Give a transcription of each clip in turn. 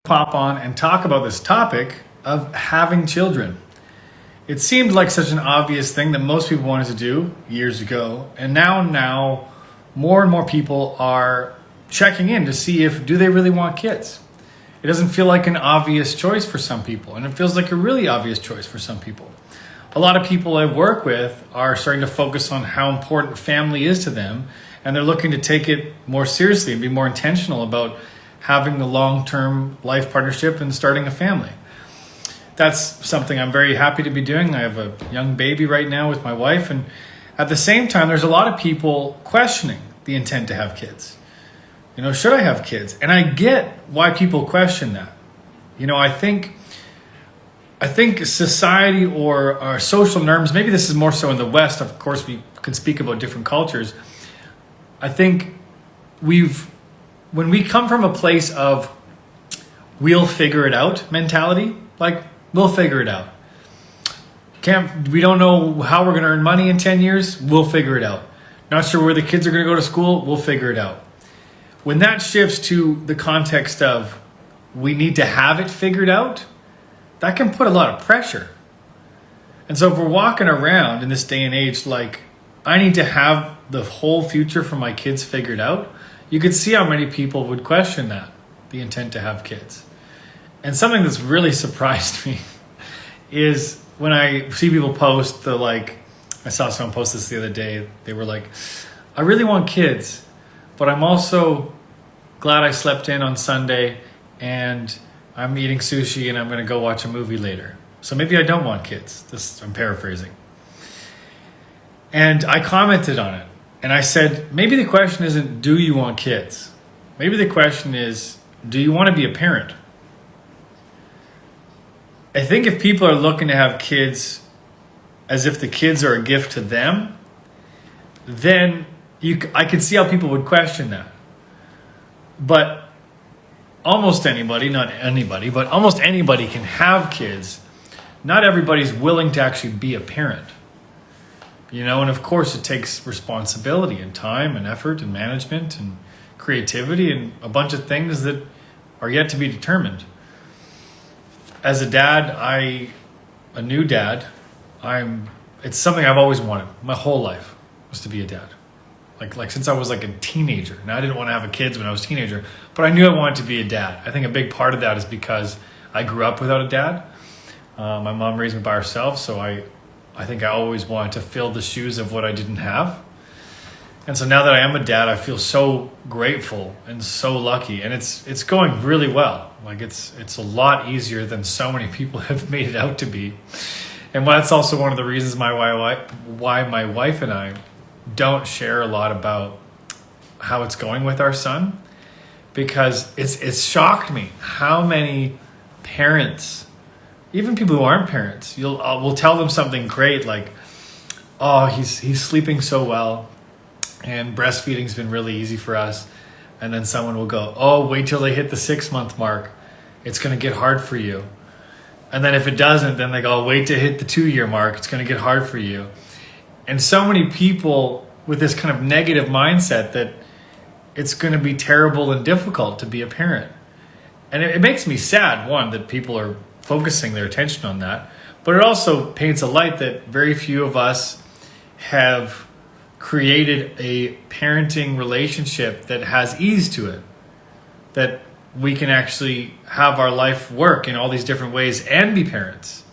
Pop on and talk about this topic of having children. It seemed like such an obvious thing that most people wanted to do years ago, and now more and more people are checking in to see if do they really want kids. It doesn't feel like an obvious choice for some people, and it feels like a really obvious choice for some people. A lot of people I work with are starting to focus on how important family is to them, and they're looking to take it more seriously and be more intentional about having a long-term life partnership and starting a family. That's something I'm very happy to be doing. I have a young baby right now with my wife, and at the same time, there's a lot of people questioning the intent to have kids. Should I have kids? And I get why people question that. I think society or our social norms, maybe this is more so in the West, of course we can speak about different cultures. I think when we come from a place of we'll figure it out mentality, like we'll figure it out. We don't know how we're going to earn money in 10 years, we'll figure it out. Not sure where the kids are going to go to school, we'll figure it out. When that shifts to the context of we need to have it figured out, that can put a lot of pressure. And so if we're walking around in this day and age like I need to have the whole future for my kids figured out, you could see how many people would question that, the intent to have kids. And something that's really surprised me is when I see people post I saw someone post this the other day. They were like, I really want kids, but I'm also glad I slept in on Sunday and I'm eating sushi and I'm going to go watch a movie later. So maybe I don't want kids. I'm paraphrasing. And I commented on it. And I said, maybe the question isn't, do you want kids? Maybe the question is, do you want to be a parent? I think if people are looking to have kids as if the kids are a gift to them, then I could see how people would question that. But almost anybody, not anybody, but almost anybody can have kids. Not everybody's willing to actually be a parent. And of course it takes responsibility and time and effort and management and creativity and a bunch of things that are yet to be determined. As a dad, a new dad, it's something I've always wanted my whole life was to be a dad. Like since I was a teenager. Now I didn't want to have kids when I was a teenager, but I knew I wanted to be a dad. I think a big part of that is because I grew up without a dad. My mom raised me by herself, so I think I always wanted to fill the shoes of what I didn't have. And so now that I am a dad, I feel so grateful and so lucky. And it's going really well. It's a lot easier than so many people have made it out to be. And that's also one of the reasons why my wife and I don't share a lot about how it's going with our son. Because it's shocked me how many parents, even people who aren't parents, we'll tell them something great like, oh, he's sleeping so well and breastfeeding's been really easy for us. And then someone will go, oh, wait till they hit the 6-month mark. It's going to get hard for you. And then if it doesn't, then they go, wait to hit the 2-year mark. It's going to get hard for you. And so many people with this kind of negative mindset that it's going to be terrible and difficult to be a parent. And it makes me sad, one, that people are focusing their attention on that, but it also paints a light that very few of us have created a parenting relationship that has ease to it, that we can actually have our life work in all these different ways and be parents.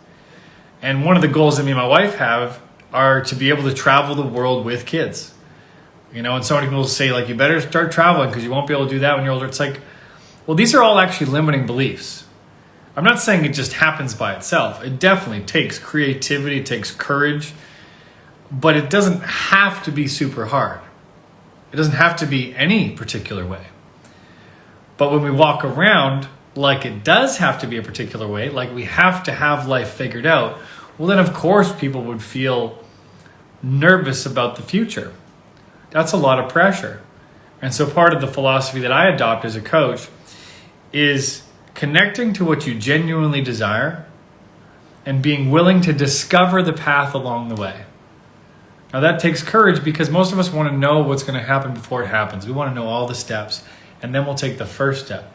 And one of the goals that me and my wife have are to be able to travel the world with kids. And so many people say you better start traveling because you won't be able to do that when you're older. It's well, these are all actually limiting beliefs. I'm not saying it just happens by itself. It definitely takes creativity, it takes courage, but it doesn't have to be super hard. It doesn't have to be any particular way. But when we walk around like it does have to be a particular way, like we have to have life figured out, well then of course people would feel nervous about the future. That's a lot of pressure. And so part of the philosophy that I adopt as a coach is connecting to what you genuinely desire and being willing to discover the path along the way. Now that takes courage because most of us want to know what's going to happen before it happens. We want to know all the steps and then we'll take the first step.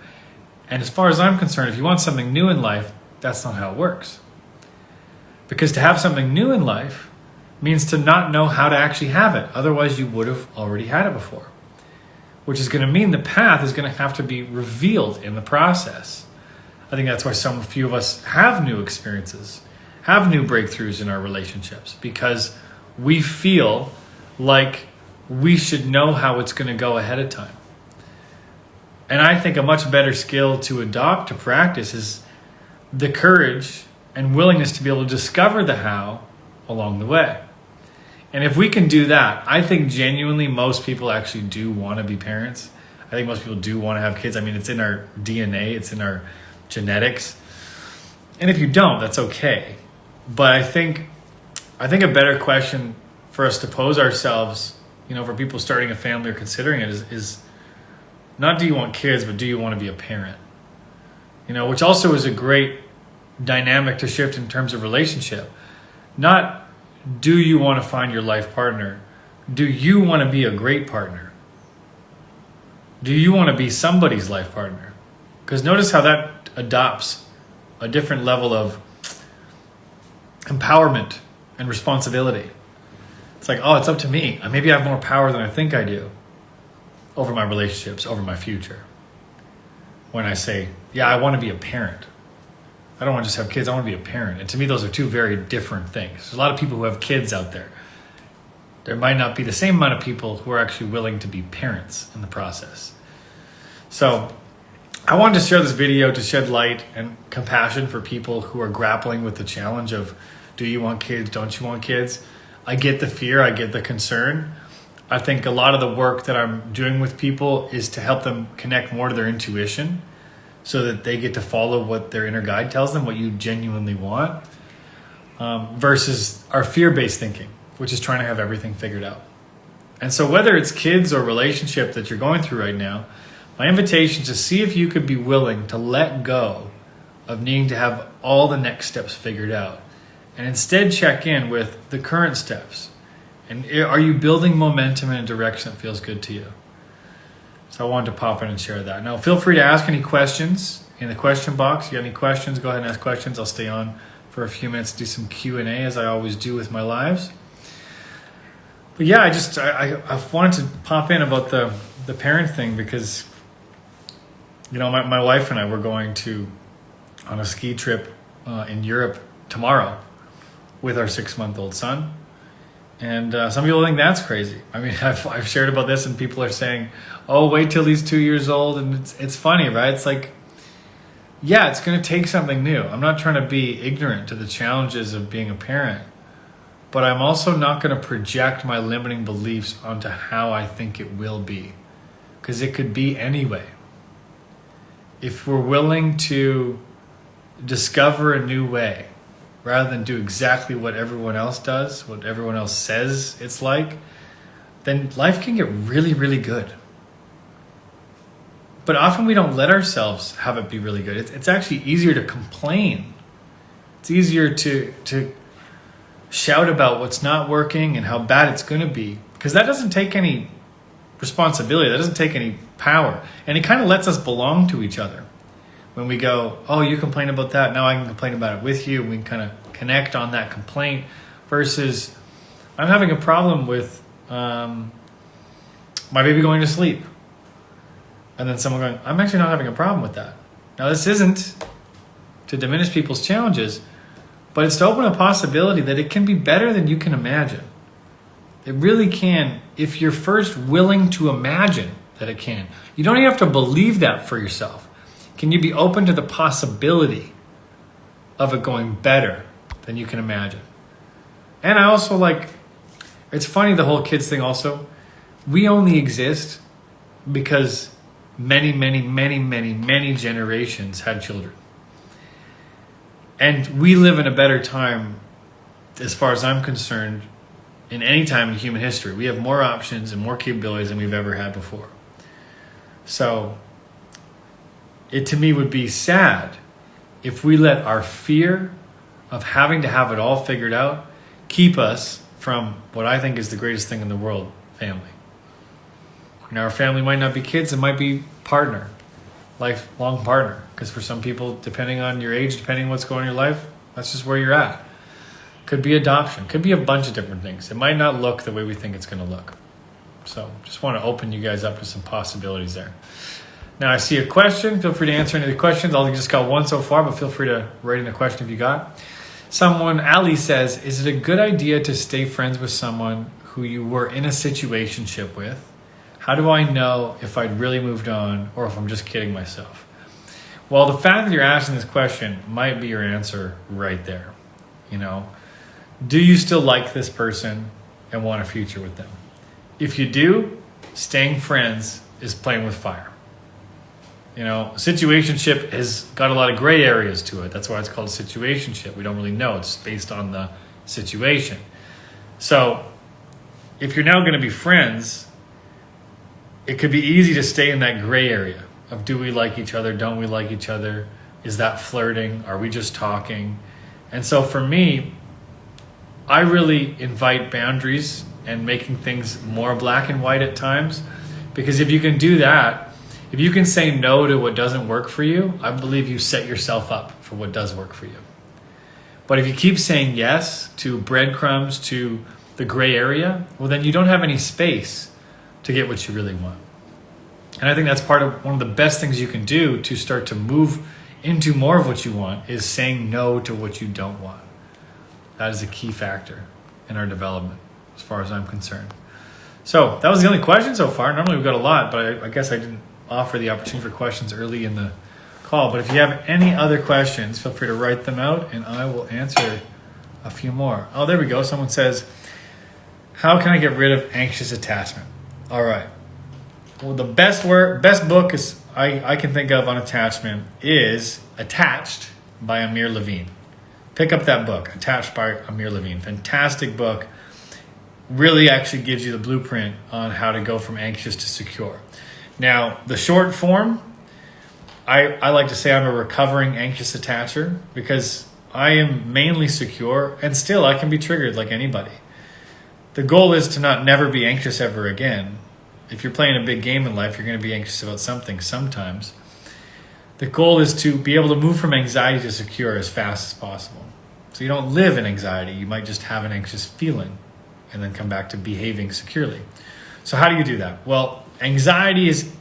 And as far as I'm concerned, if you want something new in life, that's not how it works. Because to have something new in life means to not know how to actually have it. Otherwise, you would have already had it before. Which is going to mean the path is going to have to be revealed in the process. I think that's why some few of us have new experiences, have new breakthroughs in our relationships, because we feel like we should know how it's going to go ahead of time. And I think a much better skill to adopt, to practice, is the courage and willingness to be able to discover the how along the way. And if we can do that, I think genuinely most people actually do want to be parents. I think most people do want to have kids. I mean, it's in our DNA, it's in our genetics. And if you don't, that's okay. But I think a better question for us to pose ourselves, for people starting a family or considering it is not do you want kids, but do you want to be a parent? Which also is a great dynamic to shift in terms of relationship. Not do you want to find your life partner? Do you want to be a great partner? Do you want to be somebody's life partner? Because notice how that adopts a different level of empowerment and responsibility. It's like, oh, it's up to me. Maybe I have more power than I think I do over my relationships, over my future. When I say, yeah, I want to be a parent. I don't want to just have kids, I want to be a parent. And to me, those are two very different things. There's a lot of people who have kids out there. There might not be the same amount of people who are actually willing to be parents in the process. So I wanted to share this video to shed light and compassion for people who are grappling with the challenge of, do you want kids, don't you want kids? I get the fear, I get the concern. I think a lot of the work that I'm doing with people is to help them connect more to their intuition so that they get to follow what their inner guide tells them, what you genuinely want, versus our fear-based thinking, which is trying to have everything figured out. And so whether it's kids or relationship that you're going through right now, my invitation is to see if you could be willing to let go of needing to have all the next steps figured out and instead check in with the current steps. And are you building momentum in a direction that feels good to you? So I wanted to pop in and share that. Now, feel free to ask any questions in the question box. If you got any questions, go ahead and ask questions. I'll stay on for a few minutes to do some Q&A, as I always do with my lives. But yeah, I wanted to pop in about the parent thing because, my wife and I were going on a ski trip in Europe tomorrow with our 6-month-old son. And some people think that's crazy. I mean, I've shared about this and people are saying, oh, wait till he's 2 years old. And it's funny, right? It's like, yeah, it's going to take something new. I'm not trying to be ignorant to the challenges of being a parent, but I'm also not going to project my limiting beliefs onto how I think it will be, because it could be anyway. If we're willing to discover a new way, rather than do exactly what everyone else does, what everyone else says it's like, then life can get really, really good. But often we don't let ourselves have it be really good. It's actually easier to complain. It's easier to shout about what's not working and how bad it's going to be, because that doesn't take any responsibility. That doesn't take any power. And it kind of lets us belong to each other. When we go, oh, you complain about that, now I can complain about it with you. We can kind of connect on that complaint versus I'm having a problem with my baby going to sleep. And then someone going, I'm actually not having a problem with that. Now, this isn't to diminish people's challenges, but it's to open a possibility that it can be better than you can imagine. It really can, if you're first willing to imagine that it can. You don't even have to believe that for yourself. Can you be open to the possibility of it going better than you can imagine? And I also it's funny, the whole kids thing also. We only exist because many, many, many, many, many generations had children. And we live in a better time, as far as I'm concerned, in any time in human history. We have more options and more capabilities than we've ever had before. So it to me would be sad if we let our fear of having to have it all figured out keep us from what I think is the greatest thing in the world, family. Now, our family might not be kids, it might be partner. lifelong partner. Because for some people, depending on your age, depending on what's going on in your life, that's just where you're at. Could be adoption. Could be a bunch of different things. It might not look the way we think it's going to look. So just want to open you guys up to some possibilities there. Now I see a question. Feel free to answer any of the questions. I only just got one so far, but feel free to write in a question if you got. Ali says, is it a good idea to stay friends with someone who you were in a situationship with? How do I know if I'd really moved on or if I'm just kidding myself? Well, the fact that you're asking this question might be your answer right there. You know, do you still like this person and want a future with them? If you do, staying friends is playing with fire. You know, situationship has got a lot of gray areas to it. That's why it's called a situationship. We don't really know. It's based on the situation. So if you're now going to be friends, it could be easy to stay in that gray area of, do we like each other? Don't we like each other? Is that flirting? Are we just talking? And so for me, I really invite boundaries and making things more black and white at times. Because if you can do that, if you can say no to what doesn't work for you, I believe you set yourself up for what does work for you. But if you keep saying yes to breadcrumbs, to the gray area, well, then you don't have any space to get what you really want. And I think that's part of one of the best things you can do to start to move into more of what you want, is saying no to what you don't want. That is a key factor in our development, as far as I'm concerned. So that was the only question so far. Normally we've got a lot, but I guess I didn't offer the opportunity for questions early in the call. But if you have any other questions, feel free to write them out and I will answer a few more. Oh, there we go. Someone says, how can I get rid of anxious attachment? All right. Well, the best book is I can think of on attachment is Attached by Amir Levine. Pick up that book, Attached by Amir Levine. Fantastic book. Really actually gives you the blueprint on how to go from anxious to secure. Now, the short form, I like to say I'm a recovering anxious attacher, because I am mainly secure and still I can be triggered like anybody. The goal is to not never be anxious ever again. If you're playing a big game in life, you're going to be anxious about something sometimes. The goal is to be able to move from anxiety to secure as fast as possible. So you don't live in anxiety. You might just have an anxious feeling and then come back to behaving securely. So how do you do that? Well, anxiety is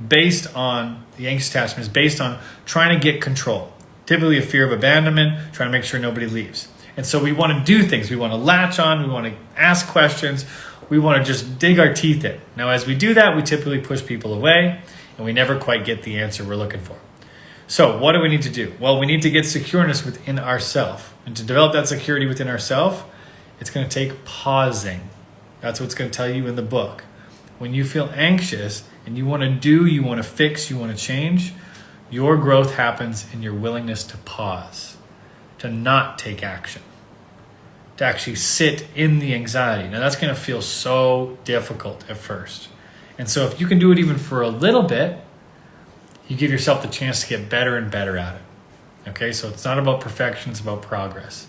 based on, the anxious attachment is based on trying to get control. Typically a fear of abandonment, trying to make sure nobody leaves. And so we want to do things. We want to latch on. We want to ask questions. We want to just dig our teeth in. Now, as we do that, we typically push people away and we never quite get the answer we're looking for. So what do we need to do? Well, we need to get secureness within ourselves. And to develop that security within ourselves, it's going to take pausing. That's what it's going to tell you in the book. When you feel anxious and you want to do, you want to fix, you want to change, your growth happens in your willingness to pause, to not take action, to actually sit in the anxiety. Now that's going to feel so difficult at first. And so if you can do it even for a little bit, you give yourself the chance to get better and better at it. Okay, so it's not about perfection, it's about progress.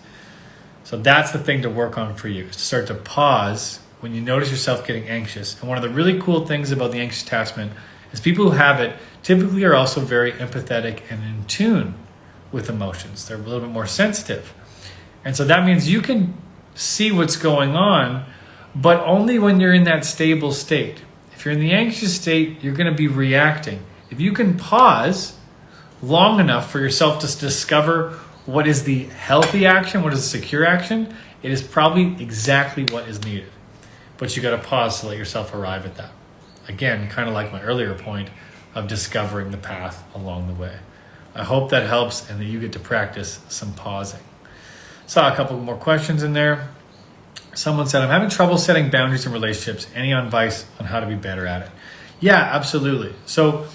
So that's the thing to work on for you, is to start to pause when you notice yourself getting anxious. And one of the really cool things about the anxious attachment is people who have it typically are also very empathetic and in tune with emotions. They're a little bit more sensitive. And so that means you can see what's going on, but only when you're in that stable state. If you're in the anxious state, you're going to be reacting. If you can pause long enough for yourself to discover what is the healthy action, what is the secure action, it is probably exactly what is needed. But you got to pause to let yourself arrive at that. Again, kind of like my earlier point of discovering the path along the way. I hope that helps and that you get to practice some pausing. Saw a couple more questions in there. Someone said, I'm having trouble setting boundaries in relationships. Any advice on how to be better at it? Yeah, absolutely. So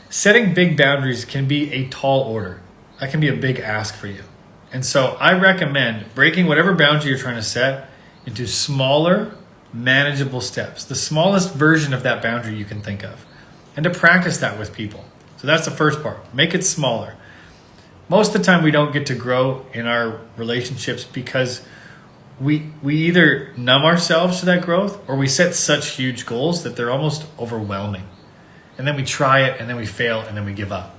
setting big boundaries can be a tall order. That can be a big ask for you. And so I recommend breaking whatever boundary you're trying to set into smaller, manageable steps. The smallest version of that boundary you can think of. And to practice that with people. So that's the first part. Make it smaller. Most of the time we don't get to grow in our relationships because we either numb ourselves to that growth or we set such huge goals that they're almost overwhelming. and then we try it, and then we fail, and then we give up.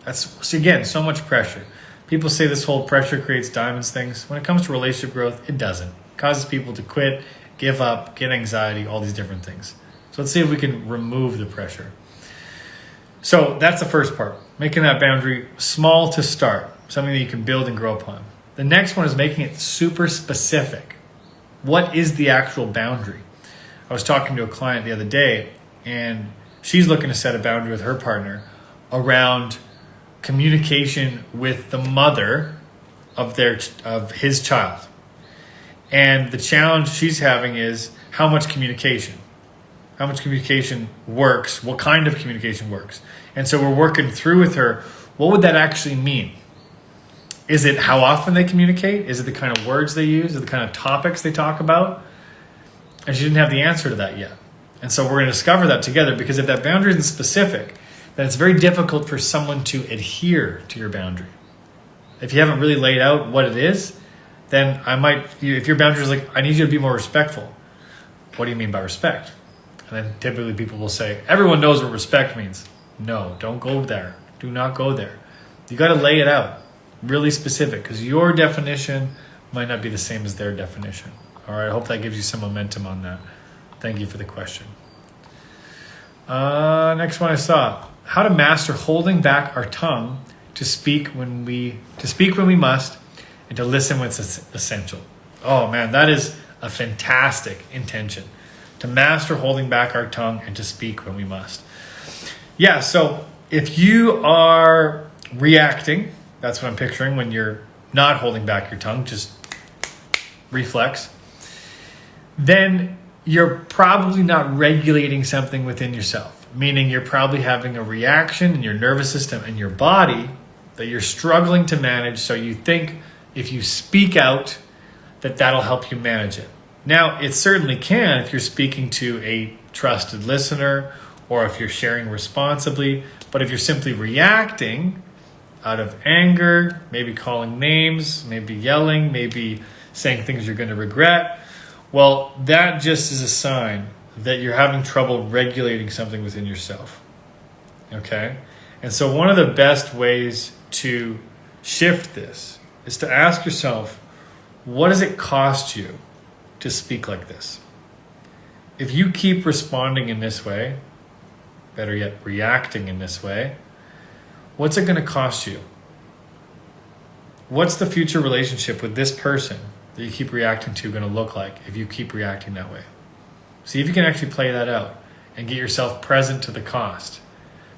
That's, again, so much pressure. People say this whole pressure creates diamonds things. When it comes to relationship growth, it doesn't. It causes people to quit, give up, get anxiety, all these different things. So let's see if we can remove the pressure. So that's the first part, making that boundary small to start, something that you can build and grow upon. The next one is making it super specific. What is the actual boundary? I was talking to a client the other day, and she's looking to set a boundary with her partner around communication with the mother of his child. And the challenge she's having is how much communication works, what kind of communication works. And so we're working through with her, what would that actually mean? Is it how often they communicate? Is it the kind of words they use? Is it the kind of topics they talk about? And she didn't have the answer to that yet. And so we're going to discover that together, because if that boundary isn't specific, then it's very difficult for someone to adhere to your boundary. If you haven't really laid out what it is, then if your boundary is like, I need you to be more respectful. What do you mean by respect? And then typically people will say, everyone knows what respect means. No, don't go there. Do not go there. You got to lay it out really specific, because your definition might not be the same as their definition. All right, I hope that gives you some momentum on that. Thank you for the question. Next one I saw. How to master holding back our tongue to speak when we must, and to listen when it's essential. Oh man, that is a fantastic intention. To master holding back our tongue and to speak when we must. Yeah, so if you are reacting, that's what I'm picturing when you're not holding back your tongue, just reflex, then you're probably not regulating something within yourself. Meaning you're probably having a reaction in your nervous system and your body that you're struggling to manage. So you think if you speak out, that'll help you manage it. Now, it certainly can if you're speaking to a trusted listener or if you're sharing responsibly. But if you're simply reacting out of anger, maybe calling names, maybe yelling, maybe saying things you're going to regret, well, that just is a sign that you're having trouble regulating something within yourself. Okay? And so one of the best ways to shift this is to ask yourself, what does it cost you to speak like this? If you keep responding in this way, better yet, reacting in this way, what's it going to cost you? What's the future relationship with this person that you keep reacting to going to look like if you keep reacting that way? See if you can actually play that out and get yourself present to the cost.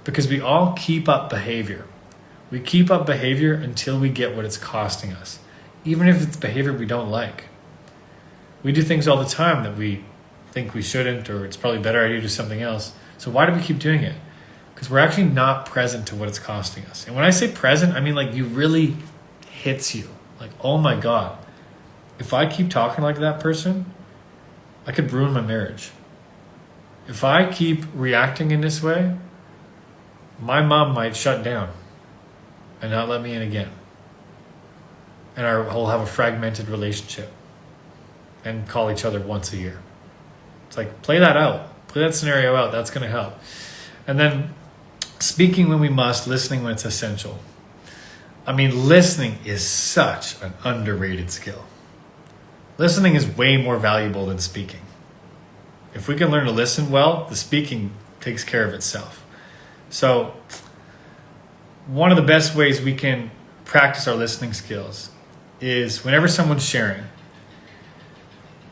Because we all keep up behavior. We keep up behavior until we get what it's costing us. Even if it's behavior we don't like. We do things all the time that we think we shouldn't, or it's probably better idea to do something else. So why do we keep doing it? Because we're actually not present to what it's costing us. And when I say present, I mean like you really hits you. Like, oh my God, if I keep talking like that person, I could ruin my marriage. If I keep reacting in this way, my mom might shut down and not let me in again. And we'll have a fragmented relationship and call each other once a year. It's like, play that out. Play that scenario out. That's going to help. And then speaking when we must, listening when it's essential. I mean, listening is such an underrated skill. Listening is way more valuable than speaking. If we can learn to listen well, the speaking takes care of itself. So one of the best ways we can practice our listening skills is whenever someone's sharing,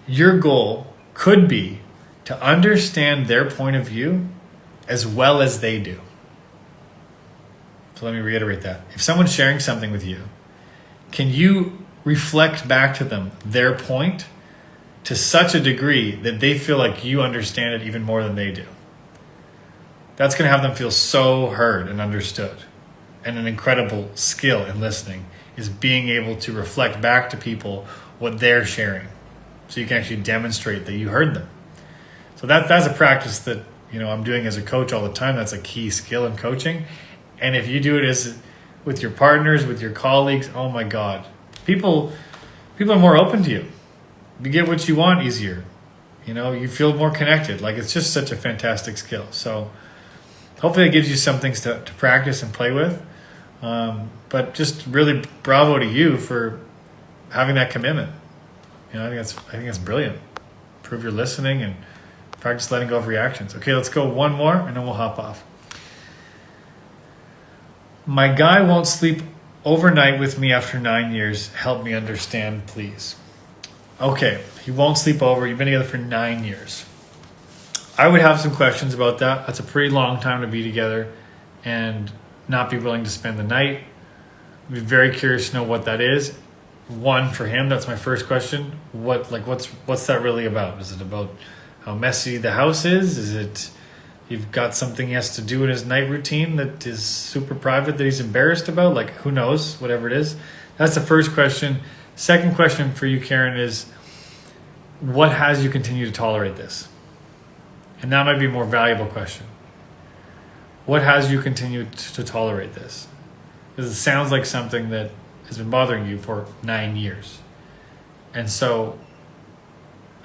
your goal could be to understand their point of view as well as they do. So let me reiterate that. If someone's sharing something with you, can you reflect back to them their point to such a degree that they feel like you understand it even more than they do? That's going to have them feel so heard and understood. And an incredible skill in listening is being able to reflect back to people what they're sharing, so you can actually demonstrate that you heard them. So that's a practice that I'm doing as a coach all the time. That's a key skill in coaching. And if you do it with your partners, with your colleagues, oh my God, people are more open to you. You get what you want easier. You feel more connected. Like, it's just such a fantastic skill. So hopefully it gives you some things to practice and play with. But just really bravo to you for having that commitment. You know, I think that's brilliant. Prove you're listening and practice letting go of reactions. Okay, let's go one more and then we'll hop off. My guy won't sleep overnight with me after 9 years. Help me understand, please. Okay, he won't sleep over. You've been together for 9 years. I would have some questions about that. That's a pretty long time to be together and not be willing to spend the night. I'd be very curious to know what that is. One, for him, that's my first question. What's that really about? Is it about how messy the house is? Is it you've got something he has to do in his night routine that is super private that he's embarrassed about? Like, who knows, whatever it is. That's the first question. Second question for you, Karen, is what has you continue to tolerate this? And that might be a more valuable question. What has you continued to tolerate this? Because it sounds like something that has been bothering you for 9 years. And so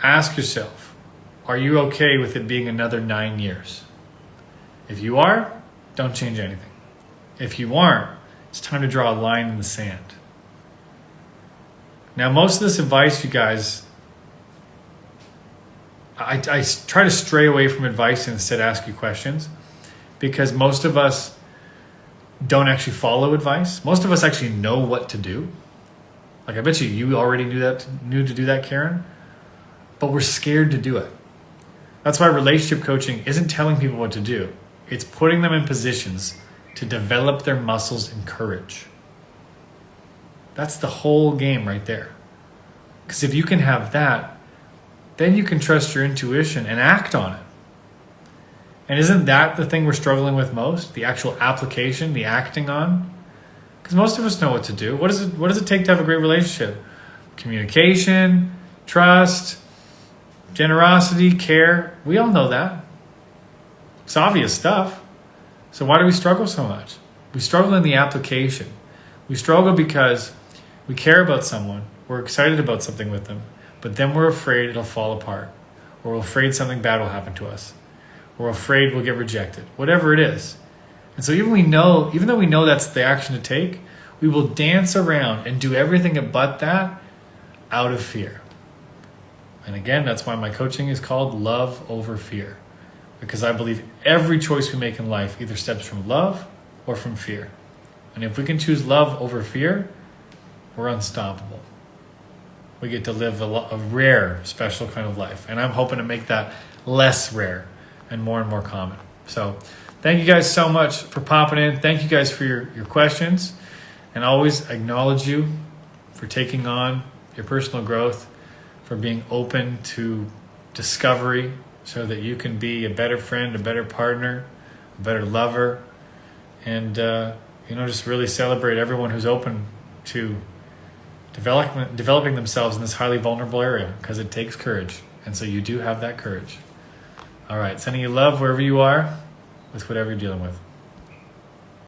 ask yourself, are you okay with it being another 9 years? If you are, don't change anything. If you aren't, it's time to draw a line in the sand. Now, most of this advice, you guys, I try to stray away from advice and instead ask you questions, because most of us don't actually follow advice. Most of us actually know what to do. Like, I bet you already knew to do that, Karen, but we're scared to do it. That's why relationship coaching isn't telling people what to do. It's putting them in positions to develop their muscles and courage. That's the whole game right there. Because if you can have that, then you can trust your intuition and act on it. And isn't that the thing we're struggling with most? The actual application, the acting on? Because most of us know what to do. What does it take to have a great relationship? Communication, trust, generosity, care. We all know that. It's obvious stuff. So why do we struggle so much? We struggle in the application. We struggle because we care about someone. We're excited about something with them. But then we're afraid it'll fall apart. Or we're afraid something bad will happen to us. We're afraid we'll get rejected. Whatever it is. And so even though we know that's the action to take, we will dance around and do everything but that out of fear. And again, that's why my coaching is called Love Over Fear. Because I believe every choice we make in life either stems from love or from fear. And if we can choose love over fear, we're unstoppable. We get to live a rare, special kind of life. And I'm hoping to make that less rare and more common. So thank you guys so much for popping in. Thank you guys for your questions. And always acknowledge you for taking on your personal growth, for being open to discovery so that you can be a better friend, a better partner, a better lover, and just really celebrate everyone who's open to developing themselves in this highly vulnerable area, because it takes courage. And so you do have that courage. All right, sending you love wherever you are with whatever you're dealing with.